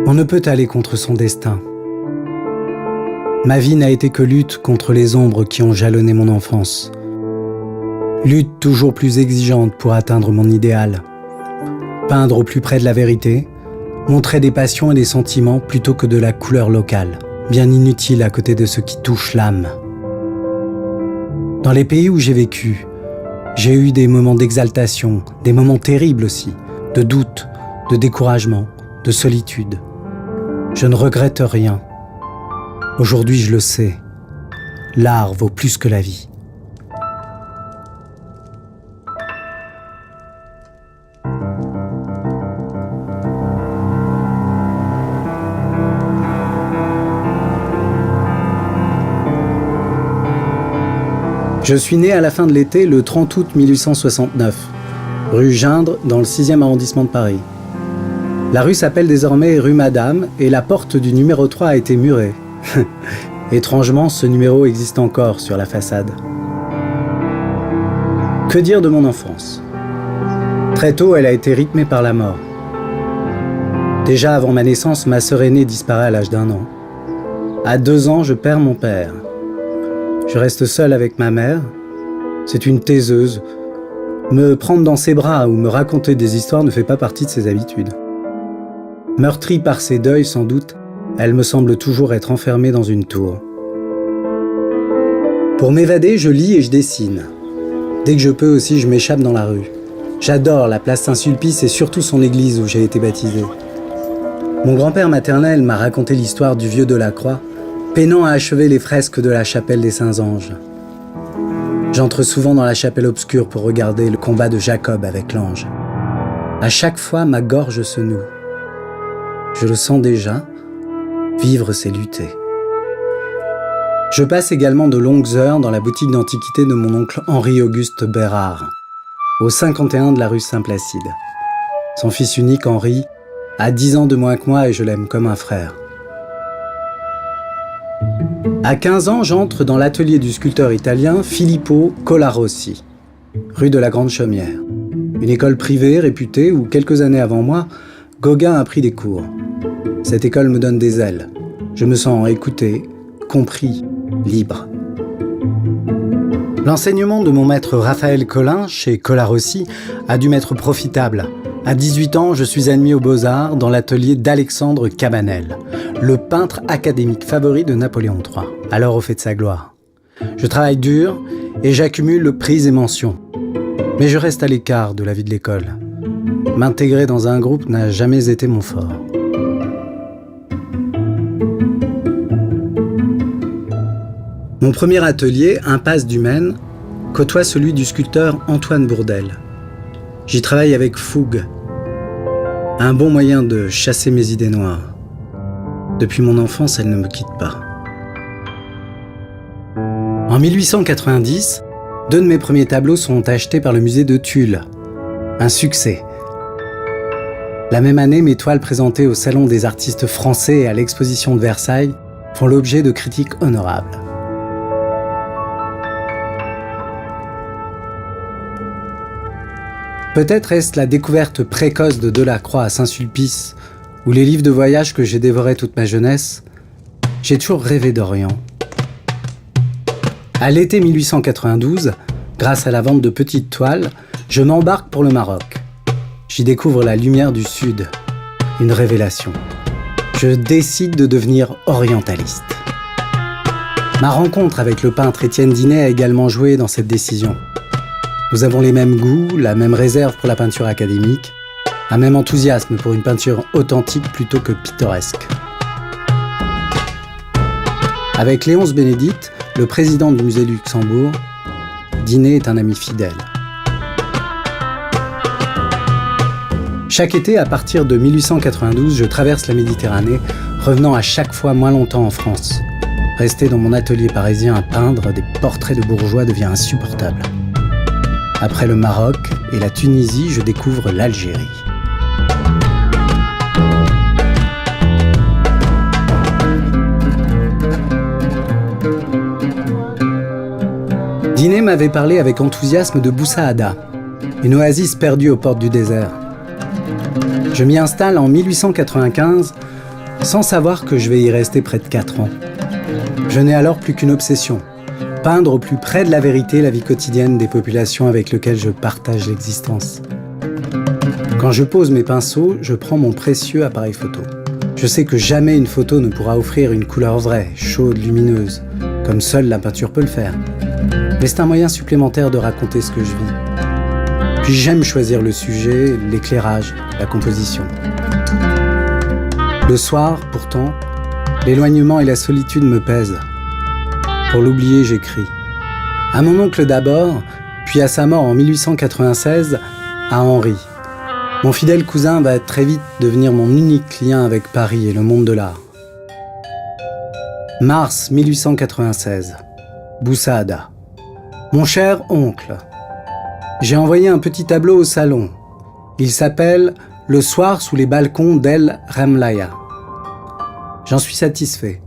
On ne peut aller contre son destin. Ma vie n'a été que lutte contre les ombres qui ont jalonné mon enfance. Lutte toujours plus exigeante pour atteindre mon idéal. Peindre au plus près de la vérité, montrer des passions et des sentiments plutôt que de la couleur locale, bien inutile à côté de ce qui touche l'âme. Dans les pays où j'ai vécu, j'ai eu des moments d'exaltation, des moments terribles aussi, de doute, de découragement, de solitude. Je ne regrette rien. Aujourd'hui, je le sais. L'art vaut plus que la vie. Je suis né à la fin de l'été, le 30 août 1869, rue Gindre, dans le 6e arrondissement de Paris. La rue s'appelle désormais rue Madame et la porte du numéro 3 a été murée. Étrangement, ce numéro existe encore sur la façade. Que dire de mon enfance ? Très tôt, elle a été rythmée par la mort. Déjà avant ma naissance, ma sœur aînée disparaît à l'âge d'1 an. À 2 ans, je perds mon père. Je reste seul avec ma mère. C'est une taiseuse. Me prendre dans ses bras ou me raconter des histoires ne fait pas partie de ses habitudes. Meurtrie par ses deuils, sans doute, elle me semble toujours être enfermée dans une tour. Pour m'évader, je lis et je dessine. Dès que je peux aussi, je m'échappe dans la rue. J'adore la place Saint-Sulpice et surtout son église où j'ai été baptisé. Mon grand-père maternel m'a raconté l'histoire du vieux Delacroix, peinant à achever les fresques de la chapelle des Saints-Anges. J'entre souvent dans la chapelle obscure pour regarder le combat de Jacob avec l'ange. À chaque fois, ma gorge se noue. Je le sens déjà, vivre c'est lutter. Je passe également de longues heures dans la boutique d'antiquité de mon oncle Henri-Auguste Bérard, au 51 de la rue Saint-Placide. Son fils unique, Henri, a 10 ans de moins que moi et je l'aime comme un frère. À 15 ans, j'entre dans l'atelier du sculpteur italien Filippo Colarossi, rue de la Grande Chaumière. Une école privée réputée où, quelques années avant moi, Gauguin a pris des cours. Cette école me donne des ailes. Je me sens écouté, compris, libre. L'enseignement de mon maître Raphaël Collin, chez Colarossi, a dû m'être profitable. À 18 ans, je suis admis aux Beaux-Arts dans l'atelier d'Alexandre Cabanel, le peintre académique favori de Napoléon III, alors au fait de sa gloire. Je travaille dur et j'accumule prix et mentions. Mais je reste à l'écart de la vie de l'école. M'intégrer dans un groupe n'a jamais été mon fort. Mon premier atelier, Impasse du Maine, côtoie celui du sculpteur Antoine Bourdelle. J'y travaille avec fougue. Un bon moyen de chasser mes idées noires. Depuis mon enfance, elles ne me quittent pas. En 1890, 2 de mes premiers tableaux sont achetés par le musée de Tulle. Un succès. La même année, mes toiles présentées au Salon des artistes français et à l'exposition de Versailles font l'objet de critiques honorables. Peut-être est-ce la découverte précoce de Delacroix à Saint-Sulpice ou les livres de voyage que j'ai dévorés toute ma jeunesse. J'ai toujours rêvé d'Orient. À l'été 1892, grâce à la vente de petites toiles, je m'embarque pour le Maroc. J'y découvre la lumière du Sud, une révélation. Je décide de devenir orientaliste. Ma rencontre avec le peintre Étienne Dinet a également joué dans cette décision. Nous avons les mêmes goûts, la même réserve pour la peinture académique, un même enthousiasme pour une peinture authentique plutôt que pittoresque. Avec Léonce Bénédicte, le président du musée Luxembourg, Dinet est un ami fidèle. Chaque été, à partir de 1892, je traverse la Méditerranée, revenant à chaque fois moins longtemps en France. Rester dans mon atelier parisien à peindre des portraits de bourgeois devient insupportable. Après le Maroc et la Tunisie, je découvre l'Algérie. Dinet m'avait parlé avec enthousiasme de Boussaada, une oasis perdue aux portes du désert. Je m'y installe en 1895 sans savoir que je vais y rester près de 4 ans. Je n'ai alors plus qu'une obsession, peindre au plus près de la vérité la vie quotidienne des populations avec lesquelles je partage l'existence. Quand je pose mes pinceaux, je prends mon précieux appareil photo. Je sais que jamais une photo ne pourra offrir une couleur vraie, chaude, lumineuse, comme seule la peinture peut le faire. Mais c'est un moyen supplémentaire de raconter ce que je vis. Puis j'aime choisir le sujet, l'éclairage, la composition. Le soir, pourtant, l'éloignement et la solitude me pèsent. Pour l'oublier, j'écris. À mon oncle d'abord, puis à sa mort en 1896, à Henri. Mon fidèle cousin va très vite devenir mon unique lien avec Paris et le monde de l'art. Mars 1896. Bousaada. Mon cher oncle, j'ai envoyé un petit tableau au salon. Il s'appelle « Le soir sous les balcons d'El Ramlaya ». J'en suis satisfait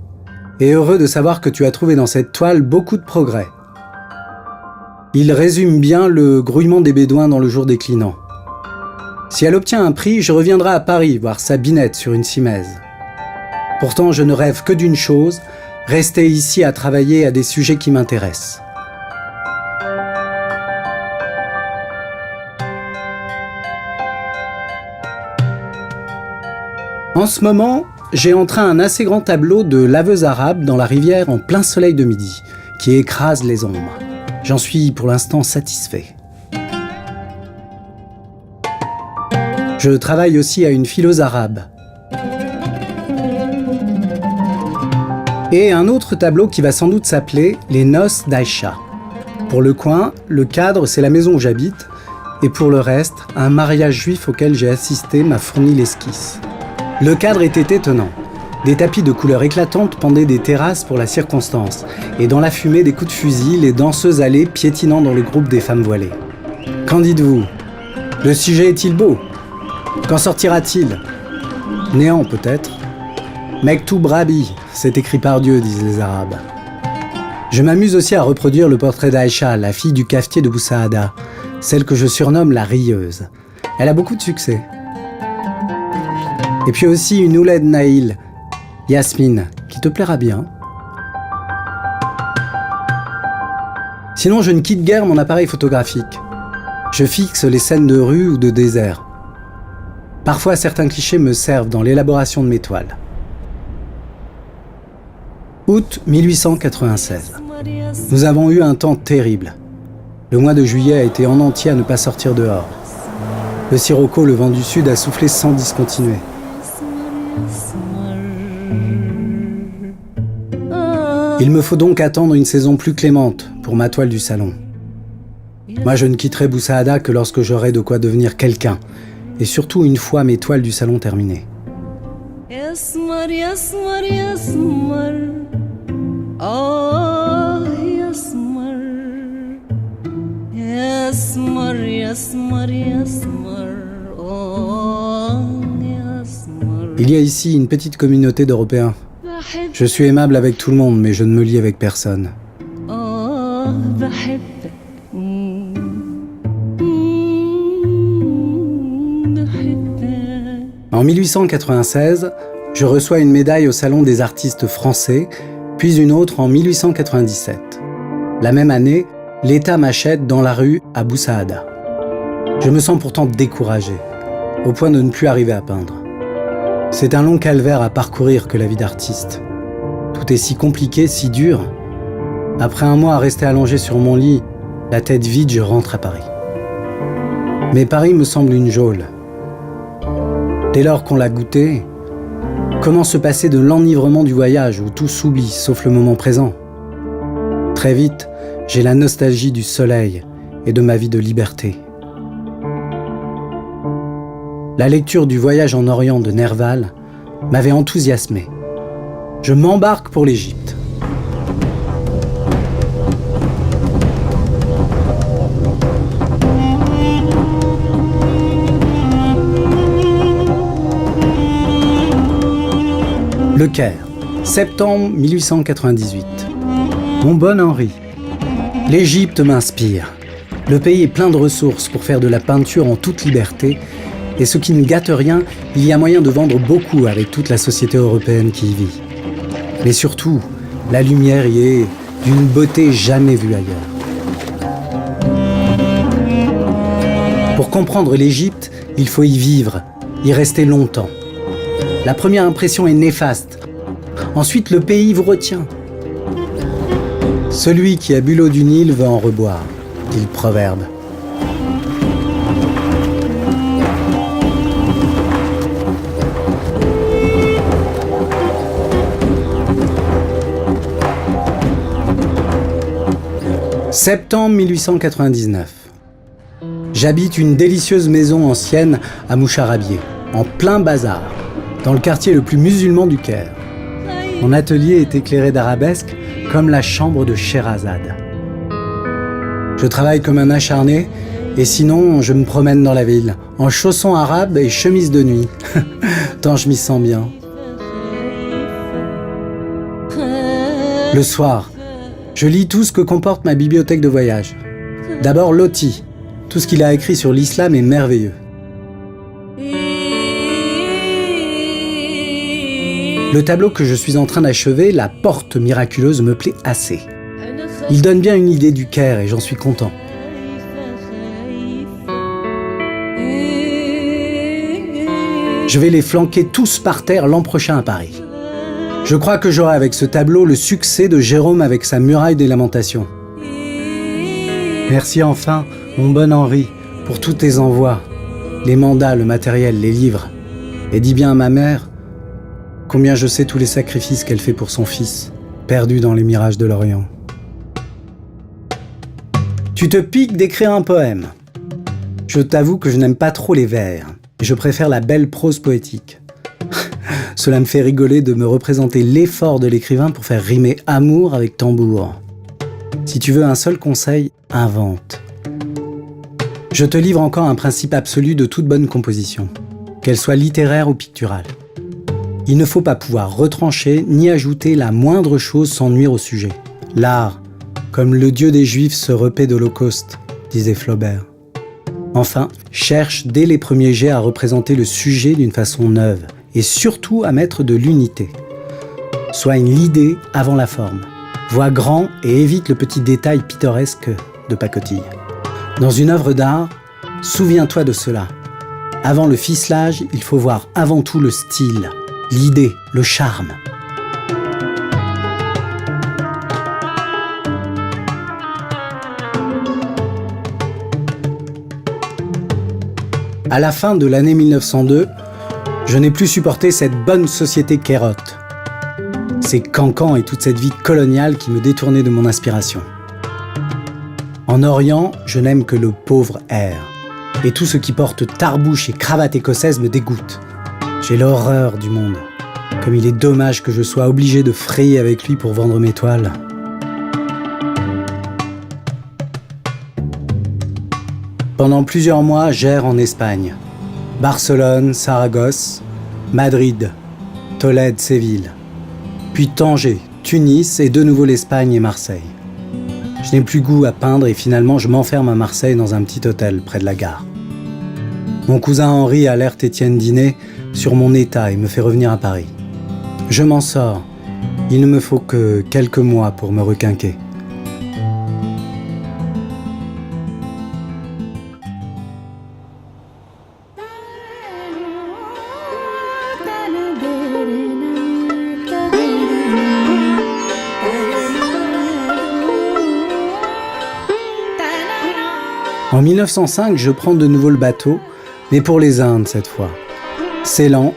et heureux de savoir que tu as trouvé dans cette toile beaucoup de progrès. Il résume bien le grouillement des Bédouins dans le jour déclinant. Si elle obtient un prix, je reviendrai à Paris voir Sabinette sur une cimaise. Pourtant, je ne rêve que d'une chose, rester ici à travailler à des sujets qui m'intéressent. En ce moment, j'ai en train un assez grand tableau de laveuse arabe dans la rivière en plein soleil de midi, qui écrase les ombres. J'en suis pour l'instant satisfait. Je travaille aussi à une fileuse arabe. Et un autre tableau qui va sans doute s'appeler « Les noces d'Aïcha ». Pour le coin, le cadre, c'est la maison où j'habite, et pour le reste, un mariage juif auquel j'ai assisté m'a fourni l'esquisse. Le cadre était étonnant. Des tapis de couleurs éclatantes pendaient des terrasses pour la circonstance, et dans la fumée des coups de fusil, les danseuses allaient piétinant dans le groupe des femmes voilées. Qu'en dites-vous? Le sujet est-il beau? Qu'en sortira-t-il? Néant peut-être. Mektoub Rabi, c'est écrit par Dieu, disent les Arabes. Je m'amuse aussi à reproduire le portrait d'Aïcha, la fille du cafetier de Bousaada, celle que je surnomme la rieuse. Elle a beaucoup de succès. Et puis aussi une Ouled Naïl, Yasmine, qui te plaira bien. Sinon, je ne quitte guère mon appareil photographique. Je fixe les scènes de rue ou de désert. Parfois, certains clichés me servent dans l'élaboration de mes toiles. Août 1896. Nous avons eu un temps terrible. Le mois de juillet a été en entier à ne pas sortir dehors. Le sirocco, le vent du sud, a soufflé sans discontinuer. Il me faut donc attendre une saison plus clémente pour ma toile du salon. Moi, je ne quitterai Bousaada que lorsque j'aurai de quoi devenir quelqu'un, et surtout une fois mes toiles du salon terminées. Il y a ici une petite communauté d'Européens. Je suis aimable avec tout le monde, mais je ne me lie avec personne. En 1896, je reçois une médaille au Salon des artistes français, puis une autre en 1897. La même année, l'État m'achète dans la rue à Bousaada. Je me sens pourtant découragé, au point de ne plus arriver à peindre. C'est un long calvaire à parcourir que la vie d'artiste. Tout est si compliqué, si dur. Après un mois à rester allongé sur mon lit, la tête vide, je rentre à Paris. Mais Paris me semble une geôle. Dès lors qu'on l'a goûté, comment se passer de l'enivrement du voyage où tout s'oublie sauf le moment présent? Très vite, j'ai la nostalgie du soleil et de ma vie de liberté. La lecture du Voyage en Orient de Nerval m'avait enthousiasmé. Je m'embarque pour l'Égypte. Le Caire, septembre 1898. Mon bon Henri, l'Égypte m'inspire. Le pays est plein de ressources pour faire de la peinture en toute liberté Et ce qui ne gâte rien, il y a moyen de vendre beaucoup avec toute la société européenne qui y vit. Mais surtout, la lumière y est d'une beauté jamais vue ailleurs. Pour comprendre l'Égypte, il faut y vivre, y rester longtemps. La première impression est néfaste. Ensuite, le pays vous retient. Celui qui a bu l'eau du Nil veut en reboire, dit le proverbe. Septembre 1899. J'habite une délicieuse maison ancienne à Moucharabieh, en plein bazar, dans le quartier le plus musulman du Caire. Mon atelier est éclairé d'arabesques comme la chambre de Scheherazade. Je travaille comme un acharné et sinon je me promène dans la ville, en chaussons arabes et chemise de nuit, tant je m'y sens bien. Le soir, je lis tout ce que comporte ma bibliothèque de voyage. D'abord Loti, tout ce qu'il a écrit sur l'islam est merveilleux. Le tableau que je suis en train d'achever, La Porte miraculeuse, me plaît assez. Il donne bien une idée du Caire et j'en suis content. Je vais les flanquer tous par terre l'an prochain à Paris. Je crois que j'aurai avec ce tableau le succès de Jérôme avec sa Muraille des Lamentations. Merci enfin, mon bon Henri, pour tous tes envois, les mandats, le matériel, les livres. Et dis bien à ma mère combien je sais tous les sacrifices qu'elle fait pour son fils, perdu dans les mirages de l'Orient. Tu te piques d'écrire un poème. Je t'avoue que je n'aime pas trop les vers, et je préfère la belle prose poétique. Cela me fait rigoler de me représenter l'effort de l'écrivain pour faire rimer amour avec tambour. Si tu veux un seul conseil, invente. Je te livre encore un principe absolu de toute bonne composition, qu'elle soit littéraire ou picturale. Il ne faut pas pouvoir retrancher ni ajouter la moindre chose sans nuire au sujet. L'art, comme le Dieu des Juifs se repaît d'Holocauste, disait Flaubert. Enfin, cherche dès les premiers jets à représenter le sujet d'une façon neuve et surtout à mettre de l'unité. Soigne l'idée avant la forme. Vois grand et évite le petit détail pittoresque de pacotille. Dans une œuvre d'art, souviens-toi de cela. Avant le ficelage, il faut voir avant tout le style, l'idée, le charme. À la fin de l'année 1902, je n'ai plus supporté cette bonne société kérote. Ces cancans et toute cette vie coloniale qui me détournaient de mon inspiration. En Orient, je n'aime que le pauvre air. Et tout ce qui porte tarbouche et cravate écossaise me dégoûte. J'ai l'horreur du monde. Comme il est dommage que je sois obligé de frayer avec lui pour vendre mes toiles. Pendant plusieurs mois, j'erre en Espagne. Barcelone, Saragosse, Madrid, Tolède, Séville. Puis Tanger, Tunis et de nouveau l'Espagne et Marseille. Je n'ai plus goût à peindre et finalement je m'enferme à Marseille dans un petit hôtel près de la gare. Mon cousin Henri alerte Étienne Dinet sur mon état et me fait revenir à Paris. Je m'en sors. Il ne me faut que quelques mois pour me requinquer. En 1905, je prends de nouveau le bateau, mais pour les Indes cette fois. Ceylan,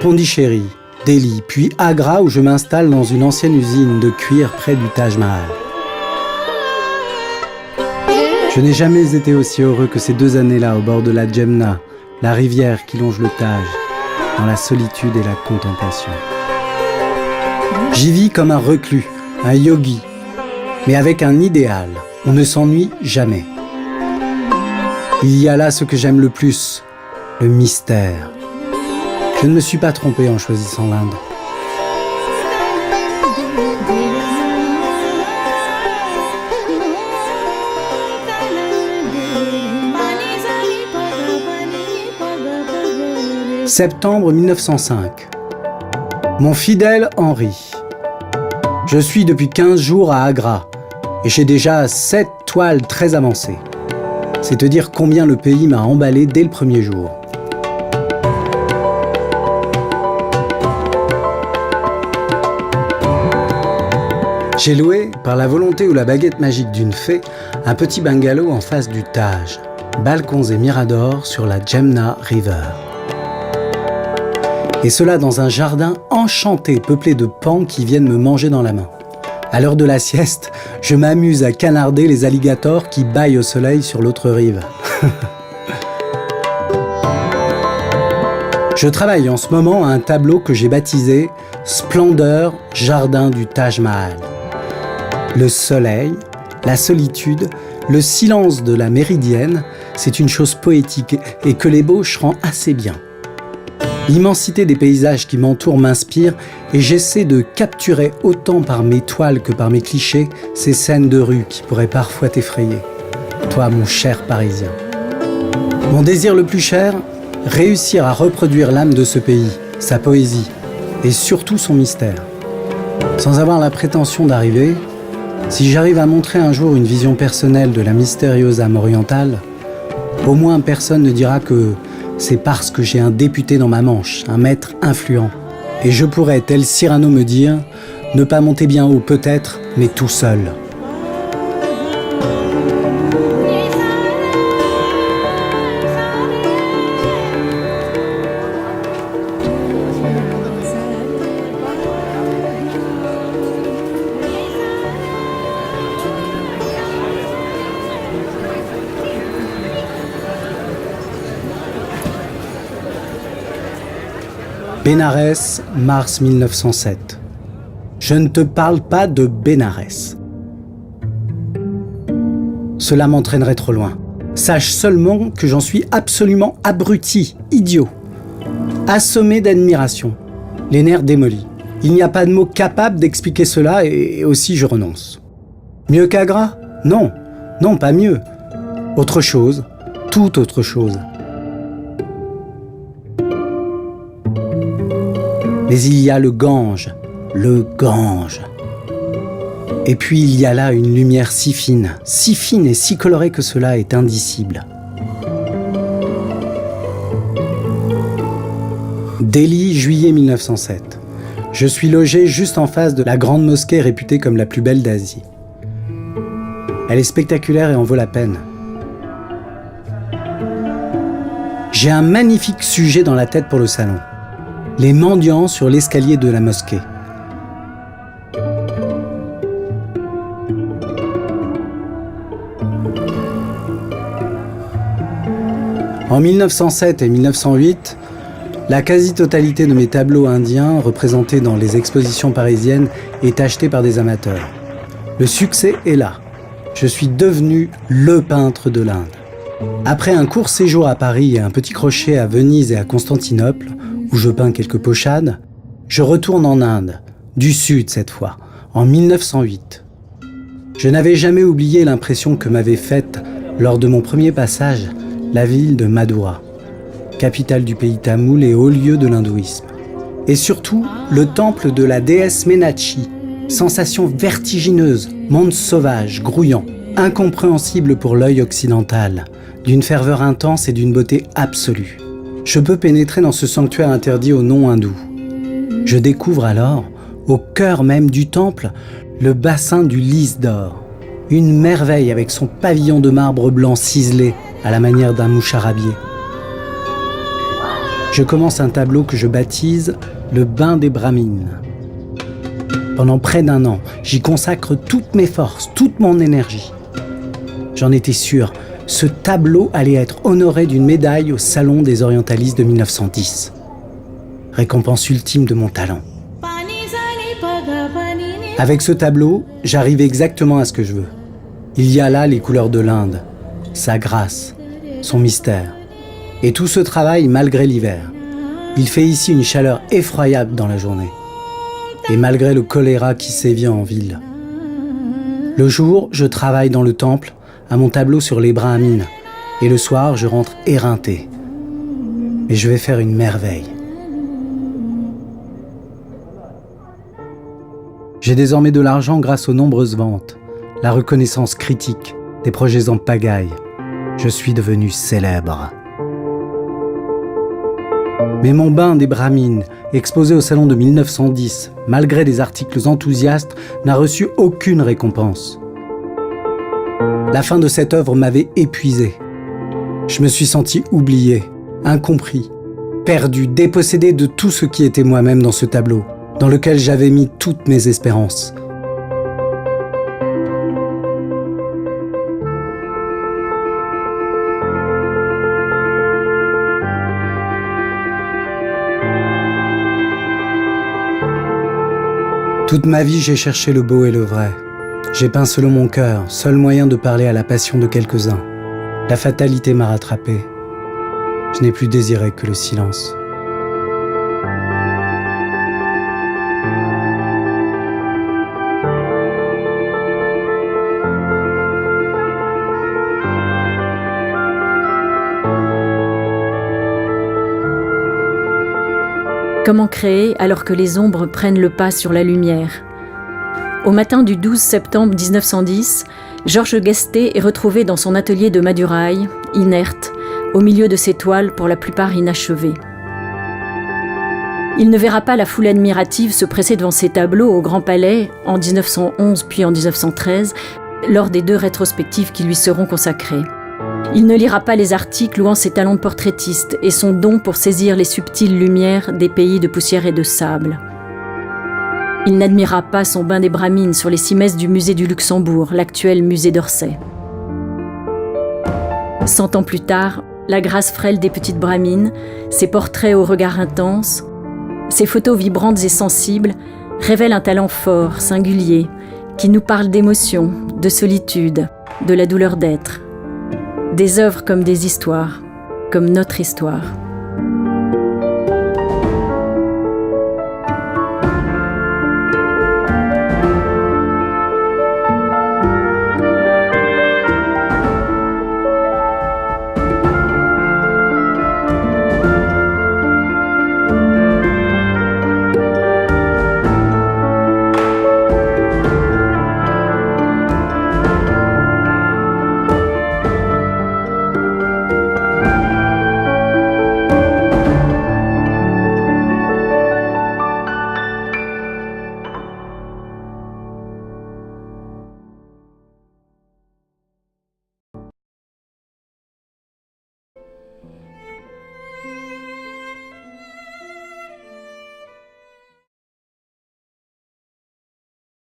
Pondichéry, Delhi, puis Agra où je m'installe dans une ancienne usine de cuir près du Taj Mahal. Je n'ai jamais été aussi heureux que ces 2 années-là au bord de la Djemna, la rivière qui longe le Taj, dans la solitude et la contemplation. J'y vis comme un reclus, un yogi, mais avec un idéal. On ne s'ennuie jamais. Il y a là ce que j'aime le plus, le mystère. Je ne me suis pas trompé en choisissant l'Inde. Septembre 1905. Mon fidèle Henri. Je suis depuis 15 jours à Agra et j'ai déjà 7 toiles très avancées. C'est te dire combien le pays m'a emballé dès le premier jour. J'ai loué, par la volonté ou la baguette magique d'une fée, un petit bungalow en face du Taj, balcons et miradors sur la Jemna River. Et cela dans un jardin enchanté peuplé de pans qui viennent me manger dans la main. À l'heure de la sieste, je m'amuse à canarder les alligators qui bâillent au soleil sur l'autre rive. Je travaille en ce moment à un tableau que j'ai baptisé « Splendeur, jardin du Taj Mahal ». Le soleil, la solitude, le silence de la méridienne, c'est une chose poétique et que l'ébauche rend assez bien. L'immensité des paysages qui m'entourent m'inspire et j'essaie de capturer autant par mes toiles que par mes clichés ces scènes de rue qui pourraient parfois t'effrayer. Toi, mon cher Parisien. Mon désir le plus cher, réussir à reproduire l'âme de ce pays, sa poésie et surtout son mystère. Sans avoir la prétention d'arriver, si j'arrive à montrer un jour une vision personnelle de la mystérieuse âme orientale, au moins personne ne dira que c'est parce que j'ai un député dans ma manche, un maître influent. Et je pourrais, tel Cyrano, me dire, ne pas monter bien haut peut-être, mais tout seul. Bénarès, mars 1907. Je ne te parle pas de Bénarès. Cela m'entraînerait trop loin. Sache seulement que j'en suis absolument abruti, idiot. Assommé d'admiration, les nerfs démolis. Il n'y a pas de mot capable d'expliquer cela et aussi je renonce. Mieux qu'Agra ? Non, non, pas mieux. Autre chose, tout autre chose. Mais il y a le Gange. Et puis il y a là une lumière si fine et si colorée que cela est indicible. Delhi, juillet 1907. Je suis logé juste en face de la grande mosquée réputée comme la plus belle d'Asie. Elle est spectaculaire et en vaut la peine. J'ai un magnifique sujet dans la tête pour le salon. Les mendiants sur l'escalier de la mosquée. En 1907 et 1908, la quasi-totalité de mes tableaux indiens représentés dans les expositions parisiennes est achetée par des amateurs. Le succès est là. Je suis devenu le peintre de l'Inde. Après un court séjour à Paris et un petit crochet à Venise et à Constantinople, où je peins quelques pochades, je retourne en Inde, du sud cette fois, en 1908. Je n'avais jamais oublié l'impression que m'avait faite, lors de mon premier passage, la ville de Madura, capitale du pays tamoul et haut lieu de l'hindouisme. Et surtout, le temple de la déesse Meenakshi, sensation vertigineuse, monde sauvage, grouillant, incompréhensible pour l'œil occidental, d'une ferveur intense et d'une beauté absolue. Je peux pénétrer dans ce sanctuaire interdit aux non-hindous. Je découvre alors, au cœur même du temple, le bassin du lys d'or. Une merveille avec son pavillon de marbre blanc ciselé à la manière d'un moucharabier. Je commence un tableau que je baptise « Le bain des Brahmines ». Pendant près d'1 an, j'y consacre toutes mes forces, toute mon énergie. J'en étais sûr. Ce tableau allait être honoré d'une médaille au Salon des Orientalistes de 1910. Récompense ultime de mon talent. Avec ce tableau, j'arrive exactement à ce que je veux. Il y a là les couleurs de l'Inde, sa grâce, son mystère. Et tout ce travail malgré l'hiver. Il fait ici une chaleur effroyable dans la journée. Et malgré le choléra qui sévit en ville. Le jour, je travaille dans le temple, à mon tableau sur les Brahmines, et le soir, je rentre éreinté. mais je vais faire une merveille. J'ai désormais de l'argent grâce aux nombreuses ventes, la reconnaissance critique, des projets en pagaille. Je suis devenu célèbre. Mais mon bain des Brahmines, exposé au salon de 1910, malgré des articles enthousiastes, n'a reçu aucune récompense. La fin de cette œuvre m'avait épuisé. Je me suis senti oublié, incompris, perdu, dépossédé de tout ce qui était moi-même dans ce tableau, dans lequel j'avais mis toutes mes espérances. Toute ma vie, j'ai cherché le beau et le vrai. J'ai peint selon mon cœur, seul moyen de parler à la passion de quelques-uns. La fatalité m'a rattrapé. Je n'ai plus désiré que le silence. Comment créer alors que les ombres prennent le pas sur la lumière ? Au matin du 12 septembre 1910, Georges Guesté est retrouvé dans son atelier de Maduraille, inerte, au milieu de ses toiles pour la plupart inachevées. Il ne verra pas la foule admirative se presser devant ses tableaux au Grand Palais en 1911 puis en 1913, lors des 2 rétrospectives qui lui seront consacrées. Il ne lira pas les articles louant ses talents de portraitiste et son don pour saisir les subtiles lumières des pays de poussière et de sable. Il n'admirera pas son bain des Brahmines sur les 6 messes du musée du Luxembourg, l'actuel musée d'Orsay. 100 ans plus tard, la grâce frêle des petites Brahmines, ses portraits au regard intense, ses photos vibrantes et sensibles révèlent un talent fort, singulier, qui nous parle d'émotion, de solitude, de la douleur d'être. Des œuvres comme des histoires, comme notre histoire.